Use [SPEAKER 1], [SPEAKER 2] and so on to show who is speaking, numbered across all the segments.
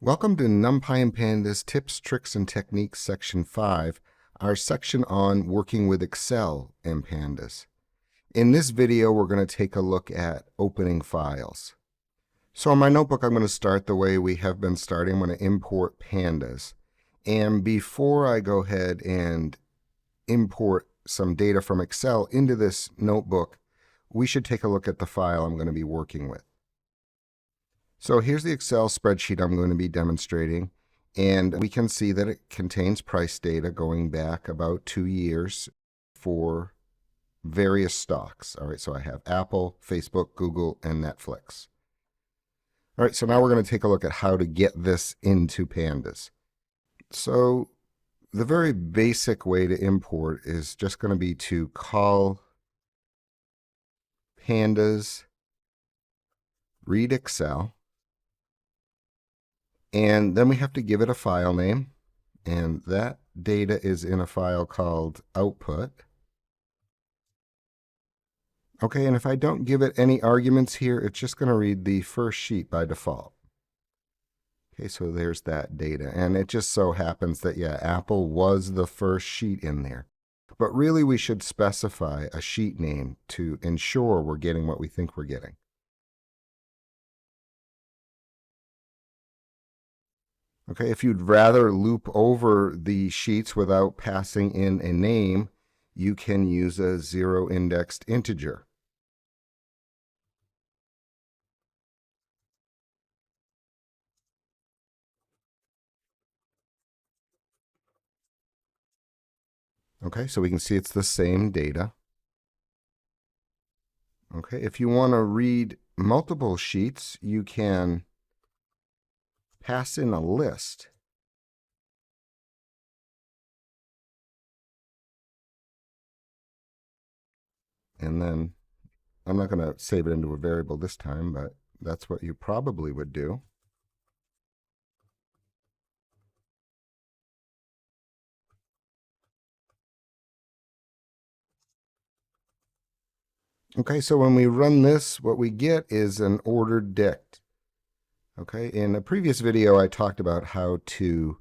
[SPEAKER 1] Welcome to NumPy and Pandas Tips, Tricks, and Techniques Section 5, our section on working with Excel and Pandas. In this video, we're going to take a look at opening files. So in my notebook, I'm going to start the way we have been starting. I'm going to import Pandas. And before I go ahead and import some data from Excel into this notebook, we should take a look at the file I'm going to be working with. So here's the Excel spreadsheet I'm going to be demonstrating, and we can see that it contains price data going back about 2 years for various stocks. All right, so I have Apple, Facebook, Google, and Netflix. All right, so now we're going to take a look at how to get this into Pandas. So the very basic way to import is just going to be to call Pandas read Excel. And then we have to give it a file name, and that data is in a file called output. Okay, and if I don't give it any arguments here, it's just going to read the first sheet by default. Okay, so there's that data, and it just so happens that, yeah, Apple was the first sheet in there. But really, we should specify a sheet name to ensure we're getting what we think we're getting. Okay, if you'd rather loop over the sheets without passing in a name, you can use a zero-indexed integer. Okay, so we can see it's the same data. Okay, if you want to read multiple sheets, you can pass in a list. And then, I'm not going to save it into a variable this time, but that's what you probably would do. Okay, so when we run this, what we get is an ordered dict. Okay, in a previous video, I talked about how to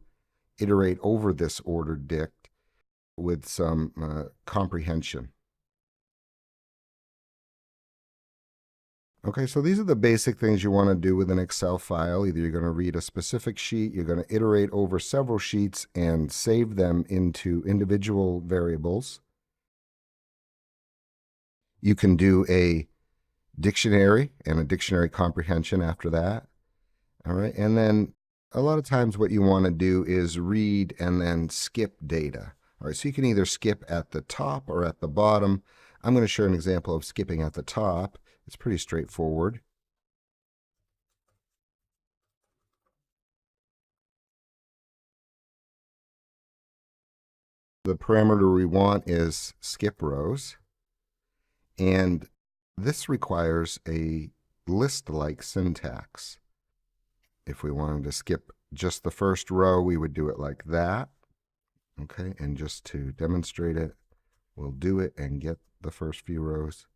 [SPEAKER 1] iterate over this ordered dict with some comprehension. Okay, so these are the basic things you want to do with an Excel file. Either you're going to read a specific sheet, you're going to iterate over several sheets and save them into individual variables. You can do a dictionary and a dictionary comprehension after that. All right, and then a lot of times what you want to do is read and then skip data. All right, so you can either skip at the top or at the bottom. I'm going to show an example of skipping at the top. It's pretty straightforward. The parameter we want is skip rows, and this requires a list-like syntax. If we wanted to skip just the first row, we would do it like that. Okay, and just to demonstrate it, we'll do it and get the first few rows.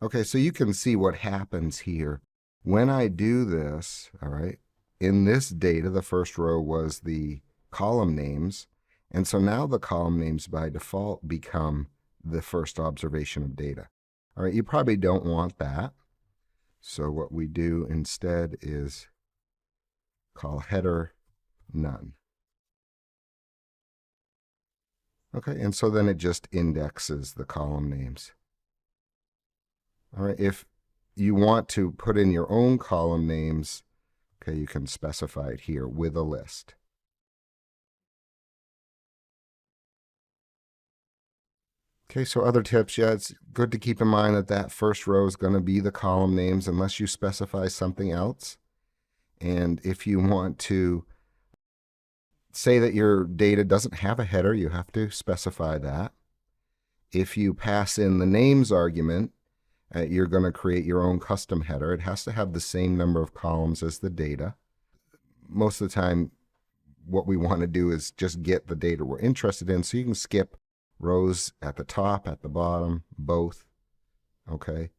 [SPEAKER 1] Okay, so you can see what happens here. When I do this, all right, in this data, the first row was the column names. And so now the column names by default become the first observation of data. All right, you probably don't want that. So what we do instead is call header none. Okay, and so then it just indexes the column names. All right, if you want to put in your own column names, okay, you can specify it here with a list. Okay, so other tips, yeah, it's good to keep in mind that that first row is going to be the column names unless you specify something else. And if you want to say that your data doesn't have a header, you have to specify that. If you pass in the names argument, you're going to create your own custom header. It has to have the same number of columns as the data. Most of the time, what we want to do is just get the data we're interested in. So you can skip rows at the top, at the bottom, both. Okay.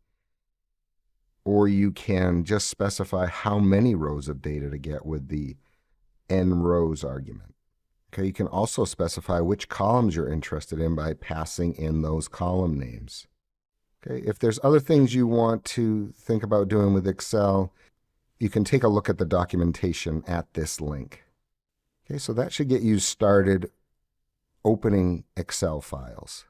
[SPEAKER 1] or you can just specify how many rows of data to get with the n rows argument. Okay, you can also specify which columns you're interested in by passing in those column names. Okay, if there's other things you want to think about doing with Excel, you can take a look at the documentation at this link. Okay, so that should get you started opening Excel files.